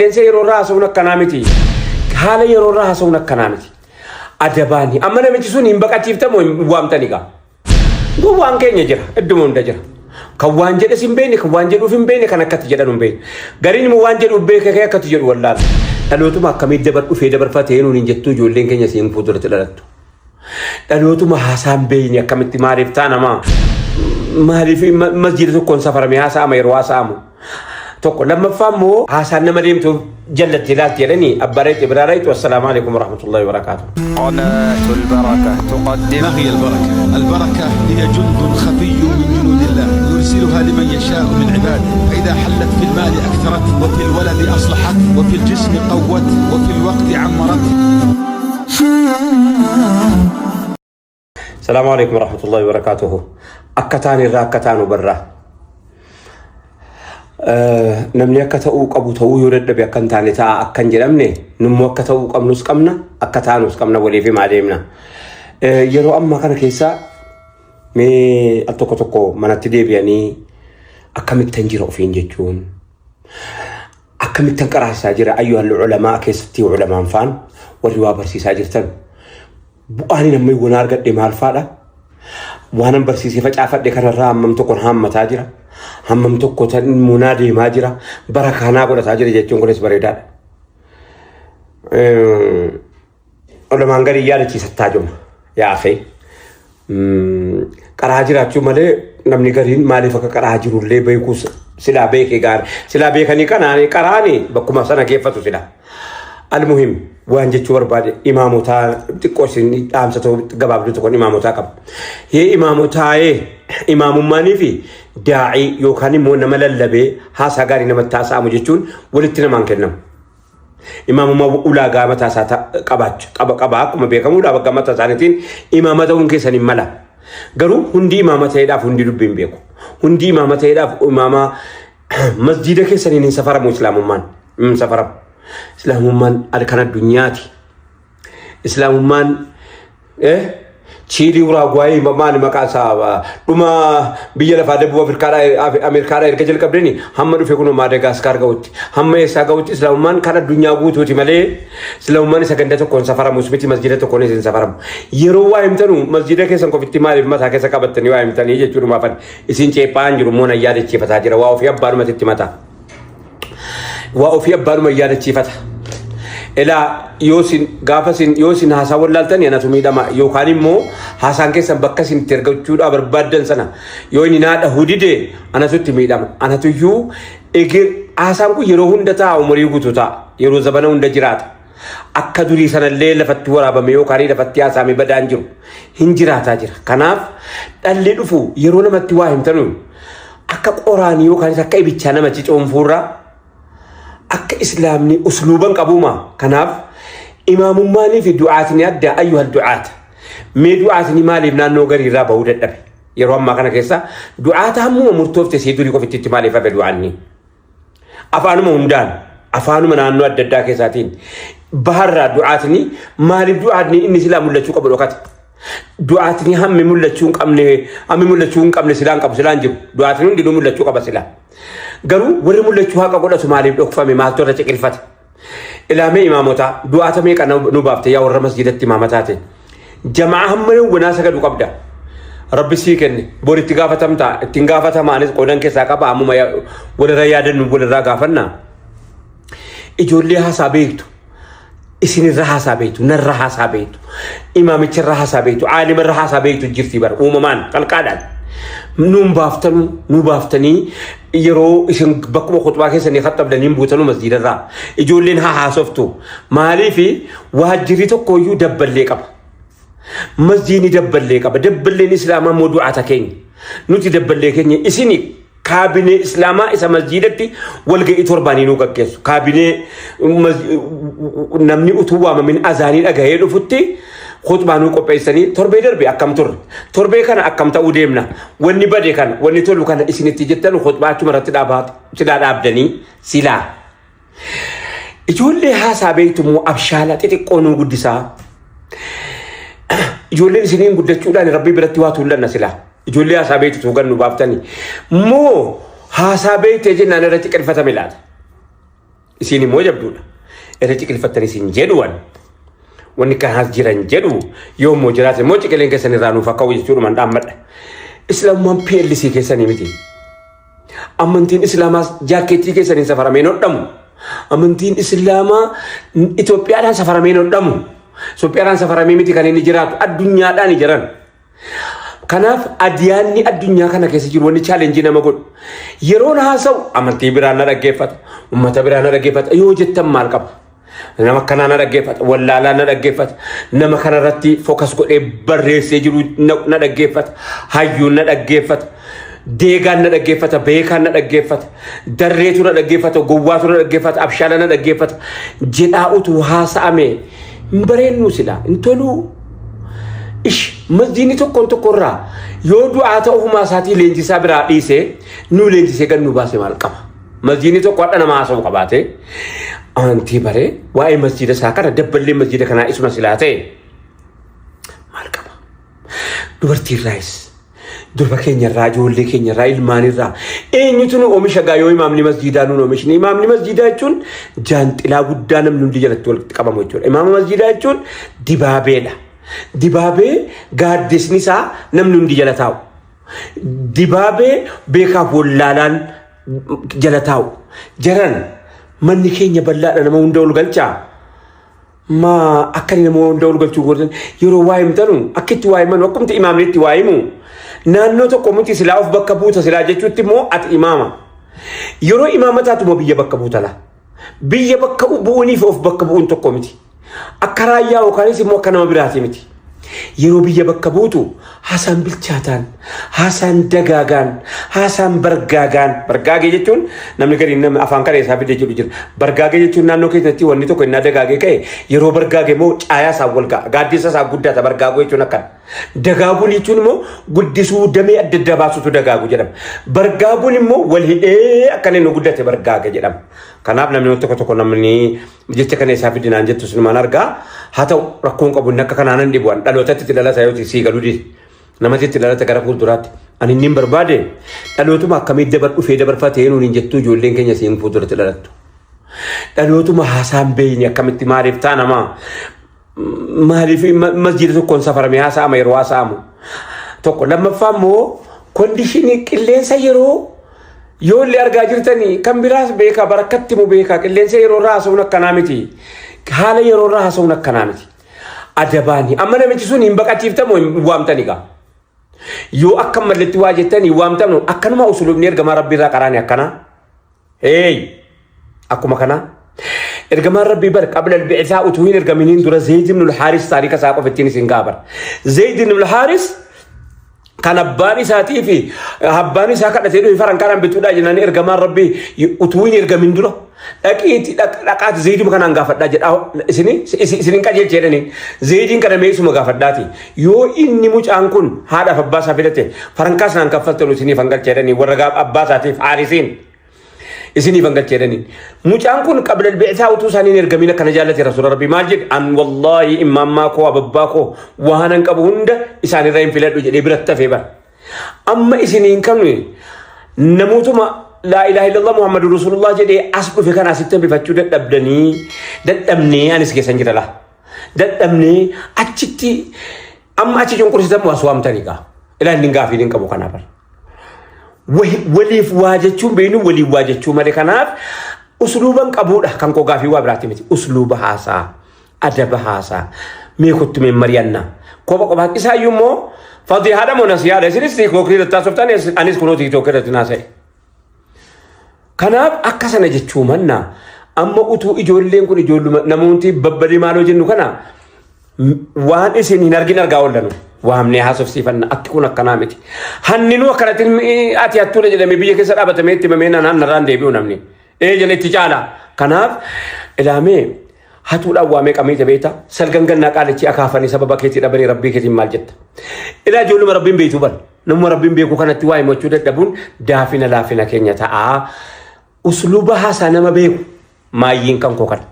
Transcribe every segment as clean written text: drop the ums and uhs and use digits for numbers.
Lense yeroo haasawna kanamiti haala yeroo haasawna kanamiti adabani amma namichi sun hin baqachiiftamoo waamtani ga waan keenya jira idduma hunda jira kan waan jedhe sin beene kan waan jedhuuf hin beene kan akkatti jedhan hin beene gariin mu waan jedhu beeke kay akkatti jedhu wallahi dhalootuma akkamii dhufee dabarfatee nuun hin jettu ijoolleen keenya siin fuulduratti dhalattu dhalootuma haasaan beeyni akkamitti maaliif taanama maaliif masjiida tokkoon safarame haasaama yeroo haasaamu tokko lammaffammoo haasaan nama deemtu جلت جلالتي يعني أبريت إبراريت والسلام عليكم ورحمة الله وبركاته. قناة البركة تقدم. ما هي البركة؟ البركة هي جند خفي من جنود الله يرسلها لمن يشاء من عباده، فإذا حلت في المال أكثرت، وفي الولد أصلحت، وفي الجسم قوت، وفي الوقت عمرت. السلام عليكم ورحمة الله وبركاته. أكتاني راكتان برا. namni akka ta'uu qabu ta'uu yoo dadhabe akkan taane ta'a akkan jedhamne nummoo akka ta'uu qabnus qabna akka taanus qabna waliif himaa deemna yeroo amma kana keessa mee tokko tokko manatti deebi'anii akkamittan jira ofiin jechuun akkamittan qaraasaa jira ayyuhal ulamaa keessatti ulamaan faan warri waa barsiisaa jirtan bu'aan namni wona argadhe maal faadha waan barsiisee facaafadhe kanarraa hammam tokko hammataa jira hammam tokko tan munaadi maajira barakana godhataa jira jechuun kunis bareedaadha ulamaan gadi yaadachiisattaa juma yaafe qaraa jiraachuu malee namni gariin maaliif akka qaraa jirullee beeku silaa beekee gaari silaa beekanii kanaanii qaraanii bakkuma sana geeffatu sila almuhim waan jechuu barbaade imaamotaa xiqqoo isin dhaamsa ta'u gabaabduu tokkoon imaamotaa qaba hee imaamotaa'ee imaamummaanii fi daa'ii yookaan immoo nama lallabee haasaa gaarii namatti haasa'amu jechuun walitti namaan kennamu imaamummaa ulaagaa mataa isaa qaba akkuma beekamu ulaagaa mataa isaaniitiin imaama ta'uun keessan hin mala garuu hundi imaama ta'eedhaaf hundi dubbiin beeku hundi imaama ta'eedhaaf imaama masjiida keessaniin hin safaramu islaamummaan hin safaramu islaamummaan alkan addunyaati islaamummaan Chili Uruguay maal maqaa isaa dhuma biyya lafaa debuu Ameerikaadhaa erga jalqabdeni hamma dhufe kun Madaagaskar ga'utti hamma eessaa ga'utti islaamummaan kan addunyaa guutuuti malee islaamummaan isa ganda tokkoon safaramu miti masjiida tokkoon isin safaramu yeroo waa himtanu masjiida keessan qofitti maaliif mataa keessa qabattanii waa himtanii jechuudha maafan isin ceephaan jiru moo na yaadachiifataa jira waa ofii abbaanumatti mataa waa ofii abbaanuma yaadachiifata ila yosin gafasin yosin hasa wallaltan yana tumidama yookaan immoo hasaan keessan bakka sin tergachuudha barbaadan sana yoo inni naadha hudide anatutti miidhama anatuyyuu egir hasaan ku yeroo hunda taa umurii guututa yeroo zabana hunda jiraata akka durii sanallee lafatti waraabame yookaan lafatti hasaame badaan jiru hin jiraataa jira kanaaf dhalli dhufu yeroo namatti waa himtanu akka qoraanii yookaan akka ibichaa namachi coonfuurra akka islaamni usluban qabuma kanaaf imamummaanii fi du'aatni adda ayyuhal du'aat mee du'aatni maaliif naannoo garii irraa bahuu dadhabe yeroo ammaa kana keessa du'aata hammuma murtoofte si durii qofitti maaliif hafe du'aanni afaanuma hundaan afaanuma naannoo adda addaa keessaatiin baharraa du'aatni maaliif du'aatni inni silaa mul'achuu qabu dhokate du'aatni hammi mul'achuu hin qabne silaan qabu silaan jiru du'aatni hundi mul'achuu qaba silaa garuu warri mul'achuu haqa godhatu maaliif dhokfame maaltu irra ciqilfate ilaamee imaamota du'aata meeqa nu baafte yaa warra masjidatti imaamataate jamaa hamma wanaa sagadu qabda rabbi sii kenne bor itti gaafatamta ittiin gaafatamaanis qodan keessaa qaba ammuma walirra yaadannu walirraa gaafanna ijoollee haasaa beektu isinirra haasaa beektu narra haasaa beektu imaamicharra haasaa beektu aalimarra haasaa beektu jirti bara uumamaan qalqaadhaan nu baaftanii yeroo isin bakkuma khutbaa keessanii khattabdanii buutanu masjiidarraa ijoolleen haasoftu maaliif waajjirri tokko iyyuu dabballee qaba masjiidni dabballee qaba dabballeen islaamaa moo du'aata keenya nuti dabballee keenya isini kaabinee islaamaa isa masjiidatti walga'ii torbaanii nu gaggeessu kaabinee namni utuu waamamin azaanii dhagahee dhufutti khutbaanu qopheessanii torbee darbe akkam turre torbee kana akkam ta'uu deemna wanni bade kana wanni tolu kana isinitti jettan khutbaachuma irratti dhaabdanii silaa ijoollee haasaa beektumoo abshaala xixiqqoo nu guddisaa ijoolleen isiniin guddachuudhaan rabbii biratti waa tuullanna silaa ijoollee haasaa beektu gannu baaftanii moo haasaa beektee jennaan irratti qirfatame laata isini mo jabduudha irra ciqilfattanii isin jedhuwan wanni kan has jiran jedhu yoo mo jiraate mo ciqileen keessan irraa nuuf akka jechuudha man dhaammadha islaamummaan PLC keessanii miti amantiin islaamaa jaakeetii keessanii safarameen hodhamu amantiin islaamaa Itoophiyaadhaan safarameen hodhamu Itoophiyaadhaan safaramee miti kan inni jiraatu addunyaadhaan jiran kanaaf adiyaanni addunyaa kana keessa jiru wanni challenge nama godhu yeroo haasa'u amantii biraan na dhaggeeffata ummata biraan na dhaggeeffata yoo jettan maal qaba nama kana na dhaggeeffata wallaalaa na dhaggeeffata nama kana irratti focus godhee barreessee jiru na dhaggeeffata hayyuun na dhaggeeffata deegaan na dhaggeeffata beekaan na dhaggeeffata darreetu na dhaggeeffata gowwaatu na dhaggeeffata abshaala na dhaggeeffata jedhaa'utu haasa'ame bareennu sila intoluu ish masjidni tokkorraa yoo du'aa ta'uumaa isaatii leenjisaa biraa dhiisee nu leenjisee gannu baase maal qaba masjidni tokko hadha nama haasa'u qabaate antii baree waa'ee masjida isaa kana dabballee masjida kanaa isuma silaa ta'e maal qaba dubartiirraayis durba keenyarraa ijoollee keenyarraa ilmaanirraa eenyutu nu oomisha gaa yoo imaamni masjidaa nuun oomishni imaamni masjidaa jechuun jaanxilaa guddaa namni hundi jalatti walitti qabamu jechuudha imaama masjidaa jechuun dibaabeedha dibaabee gaaddisni isaa namni hundi jala taa'u dibaabee beekaaf wallaalaan jala taa'u jaran manni keenya bal'aadha nama hunda ol galchaa ma akka nama hunda ol galchuu godhan yeroo waa himtanu akkitti waa himanu akkumti imaamnitti waa himu naannoo tokko miti silaa of bakka buuta silaa jechuutti immoo ati imaama yeroo imaama taatu moo biyya bakka buuta la biyya bakka bu'uuniif of bakka bu'uun tokko miti akka raayyaa yookaanis immoo akka nama biraati miti yeroo biyya bakka buutu haasaan bilchaataan haasaan dagaagaan haasaan bargaagee jechuun namni gadi namni afaan kana isaa fidee jedhu jira bargaagee jechuun naannoo keessatti wanni tokko innaa dagaagee ka'e yeroo bargaagee immoo caayaa isaa wal ga'a gaaddisa isaa guddaata bargaaguu jechuun akkana dagaaguun jechuun immoo guddisuu damee adda addaa baasutu dagaagu jedhama bargaaguun immoo wal hidhee akkana inni guddate bargaage jedhama kanaaf namni tokko namni jecha kana isaa fidinaan jettu sinumaan argaa haa ta'u rakkoon qabu inni akka kanaanan dhibu'an dhalootatti itti dhalata yoo sii galuu dide namatti itti dhalata gara fuulduraatti ani inni hin barbaade dhalootuma akkamii dhufee dabarfatee nuun hin jettuu ijoolleen keenya siin fuulduratti dhalattu dhalootuma haasaan beeyni akkamitti maaliif ta'a namaa maaliif masjida tokkoon safaramee haasa'ama yeroo haasa'amu tokko lammaffaa immoo kondishinii qilleensa yeroo yoollee argaa jirtanii kan biraas beekaa barakkatti mu beekaa qilleensa yeroo irraa haasa'uun akkanaa miti haala yeroo irraa haasa'uun akkanaa miti adabaani amma namichi sun hin baqachiiftamu hin waamtani gaa yoo akka malletti waa jettanii waamtamu akkanuma usulubni ergamaa rabbii irraa qaraani akkana akkuma kana ergamaan rabbii bar qabla al-bi'saa utuu hin ergaminiin dura Zayd ibn al-Haris taarika isaa qofattiin isin gaabar Zayd ibn al-Haris kan abbaan isaatii fi abbaan isaa kadhatee dhufi farankaan bituudha jennaan ergamaan rabbii utuu hin ergamin dura dhaqaati Zayduma kanaan gaafadhaa jedha isinin qajeelche jedhanii Zaydin kana meesuma gaafadhaati yoo inni mucaan kun haadhaaf abbaa isaa fidate farankaas naan kaffaltanu isiniif hangalche jedhanii warra abbaa isaatiif Harisiin isiniif hangalche jedhanii mucaan kun qabla al-bi'saa utuu isaaniin ergamin akkana jaallate rasuula rabbii maal jedhe an wallaahi imaammaa koo ababbaa koo waanan qabu hunda isaanirra hin filadhu jedhee biratti hafee bara amma isiniin kanu namootuma لا إله إلا الله محمد رسول الله جدي أصبح في كان أسيتم بفتشو دتبني أنا سكيس أنجر الله دتبني أشتي أما أشتي جون كرسي تام واسوام تانيكا إلا نينغا في نينغا بوكانا بر ولي فواجتشو بينو ولي واجتشو مالكاناف أسلوبا كابودا كان كوغا في وابراتي متي أسلوب هاسا أدب هاسا ميكوت من مريانا كوبا إسا يومو فضي هذا مناسيا لسيني كوكري تاسوفتاني أنيس كنوتي توكري تناسي kanaaf akkasana jechuu manna amma utuu ijoolleen kun ijoolluma namoonni babbadii maaloo jennu kana waan isin hin argin argaa ollanu waamnee haasofsiifanna akki kun akkanaa miti hanninuu akkanatti ati hattuudha jedhame biyya keessa dhaabatamee itti mamee narraan deebi'u namni jala itti caala kanaaf ilaamee hatuudhaan waamee qameeta beeta salgangannaa qaalichi akaafanii sababa keetii dhabanii rabbii keetiin maal jetta ilaa ijoolluma rabbiin beektuu bal namuma rabbiin beekuu kanatti waa himachuu dadhabuun daafina laafina keenya ta'aa usluba haasaa nama beeku maayyiin kan koo kana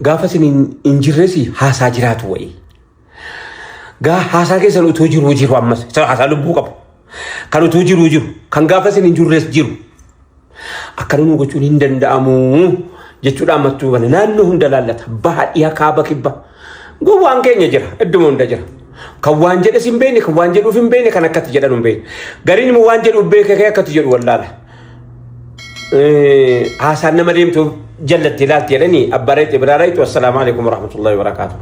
gaafa isin hin jirresi haasaa jiraatu wayii gaa haasaa keessan utuu jiru ammas haasaa lubbuu qabu kan utuu jiru kan gaafa isin hin jirres jiru akkanuma gochuun hin danda'amu jechuudha mattuu kana naannoo hunda laallata baadiyyaa kaaba kibba gowwaan keenya jira idduma hunda jira kan waan jedhe sin beene kan waan jedhuuf hin beene kan akkatti jedhan hin beene gariin mu waan jedhuuf beeke kee akkatti jedhu wallaala haasaan nama deemtu jallatti ilaalti jedhanii abbareetti biraaraytu wassalamu alaikum warahmatullahi wabarakatuh